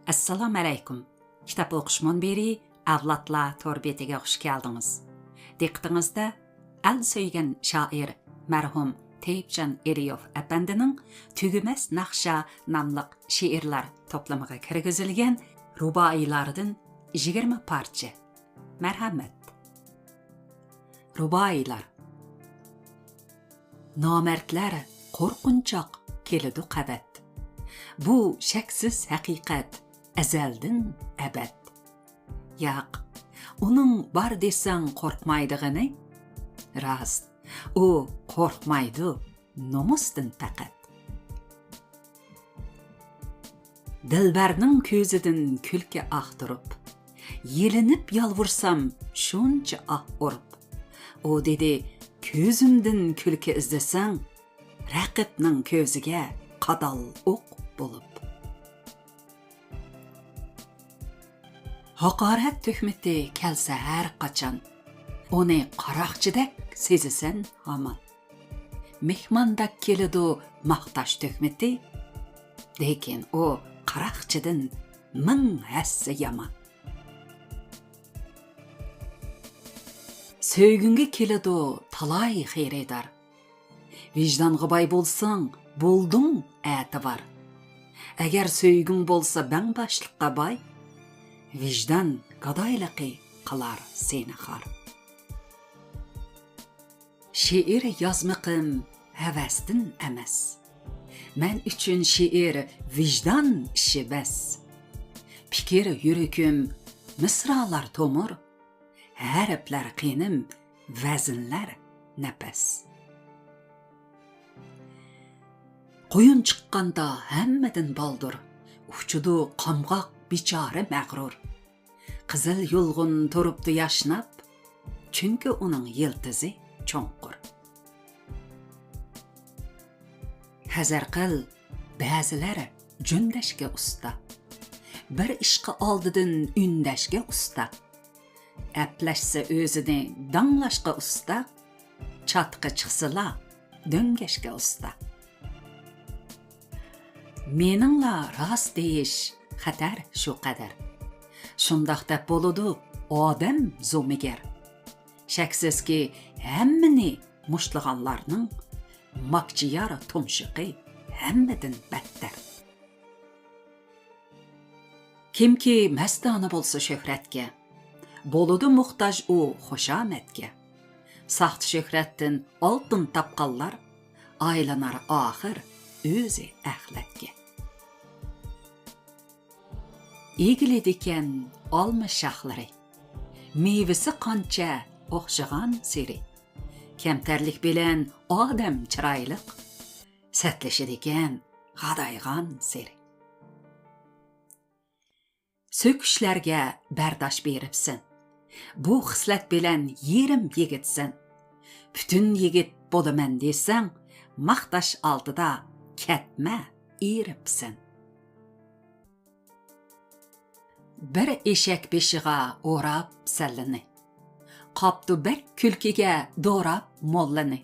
Assalamu alaykum. Kitap o'qishman beri avlodlar torbetiga xush keldingiz. Diqqatingizda al söygen şair mərhum Teyipcan Eriyov əpəndining Tügüməs Naqşa namlıq şiirlar toplamıga kirgizilgan ruboiylardan 20 parça. Marhamat. Ruboiylar. Namertler qo'rqinchoq keladi qabat. Bu shaksiz haqiqat azaldan abad. Yo'q, uning bar desang qo'rqmaydig'ini? Rost, u qo'rqmaydi nomusdan faqat. Dilbarning ko'zidan kulki axtirib, yelinib yalvursam shuncha urib. O dedi, ko'zimdan kulki izlasang, raqibning ko'ziga qadal o'q bo'lib. Haqorat tuhmati kelsa har qachon, uni qaroqchidak sezisan hamon. Mehmondak keladi maqtash tuhmati, lekin o qaroqchidan ming hassa yomon. Сөйгінге келеді талай хейредar. Вижданғы бай болсаң, болдың әті бар. Әгер сөйгің болса бәң башлыққа бай, виждан гадайлықы қылар сені қар. Şiir yazmықым әвәстін әмәс. Мән үшін şiir vicdan işi bəs. Fikir yürüküm misralar tomur, Hərəplər qinim, vəzinlər nəpəs. Qoyun çıqqanda həmmədin baldur, uçudu qamqaq biçarə məğrur. Qızıl yulğun turubdu yaşnab, çünki onun yıldızı çonqur. Həzər qıl, bəziləri cündəşkə usta, bir işqi aldıdın ündəşkə usta. Əpləşsə özünü danlaşqa usta, çatqı çıxsıla döngəşqə usta. Meningla rast deyiş xatar şu qadar. Şundaqda boludu odam zomigar. Shaksiz ki həmmini muşlığanlarning makchiyar tumshiqi hammadan battar. Kimki mastona bo'lsa shuhratga, Boludu muhtaj o xoşametge. Saxt şöhrettin altın tapqallar, aylanar ahir özü əxlətge. Egilediken alma şaxları, meyvisi qança oxşağan seri. Kemterlik bilen adam çıraylık, sətleşediken qadayğan seri. Söküşlərgə bərdaş beripsin. Bu xislət bilən yerim yigitsin. Bütün yigit bolaman desəng, maqtaş aldıda kətmə eripsin. Bir eşək beşiğa orab səllini. Qapdı bək külkiga dorab mollini.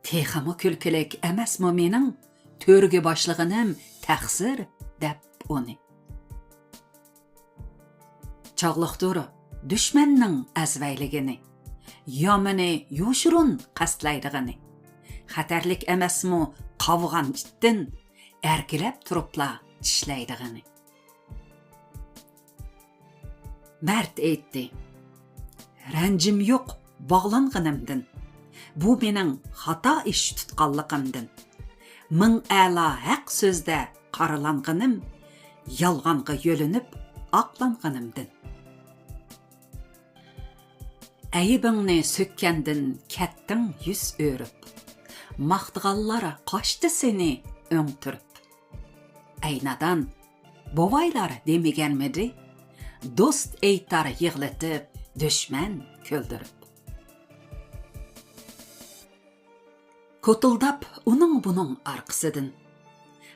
Teximi külkilik əməsmi mening, törgü başlığıным təqsir dəb onu. Çağlıqdır düşmanning azvayligini, yomini yoshurun qasdlaydigini. Xatarlik emasmi qavg'an ittin erkilab turibla tishlaydigini. Mard aytdi, ranjim yo'q bog'langanimdan. Bu mening xato ish tutqanligimdan. Ming a'lo haq so'zda qaralanganim, yolg'onga yo'linib aqlanganimdan. Ayibingni sökkendin kettin yüz örüp, maqtığallara qaçtı seni öngtürüp. Aynadan bovaylar demigenmedi, dost eytar yığılıtıp, düşman köldürüp. Kotuldap onun bunun arqısıdın,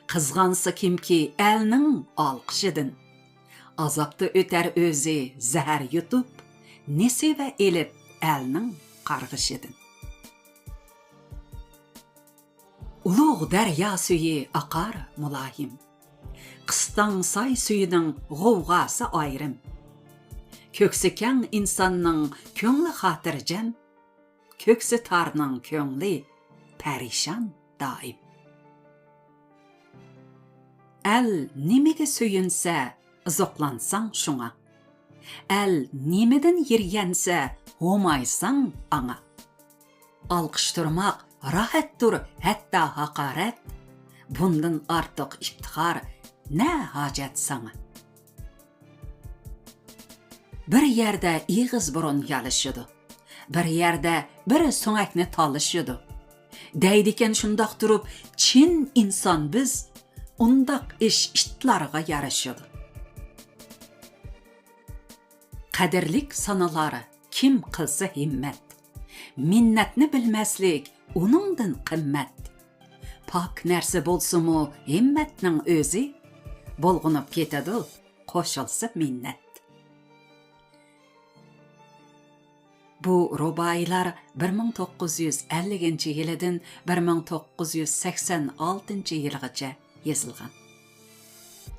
qızğansı kimki elning alqışıdın. Azaptı öter özü zəhər yutup, nesive elip elning qarğışıdın. Ulug' daryo suyi aqar mulohim, Qıstan say suyunun g'ovg'asi ayrim. Köksü keng insanның köngli xotirjam, köksü tarның köngli perişan daim. Әл немеге сөйінсә, зоқлансаң шуңа. Әл немеден ергенсә, омайсаң аңа. Алқыштырмақ рахаттыр, әтта хақарат. Bundan artıq iftixar nə hacət sana? Bir yerdə iğiz burun yalışıdı. Bir yerdə bir soňakni talışıdı. Deydiken şundaq durup, çin insan biz, undaq iş iştlarga yarışıdı. Qadirlik sanaları kim qılsa himmet. Minnetni bilmeslik onundan qimmet. Pak nerse bolsumu himmetning özü, bolğunup ketedi, qoşulsa minnet. Bu rubaylar 1950 yıldan 1986 yılgacha yazılgan.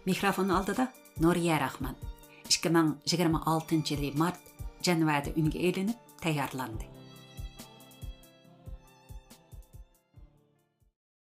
Mikrofon aldıda Nuriye Rahman. 2026 yılı mart janvada unga elinip tayyorlandi.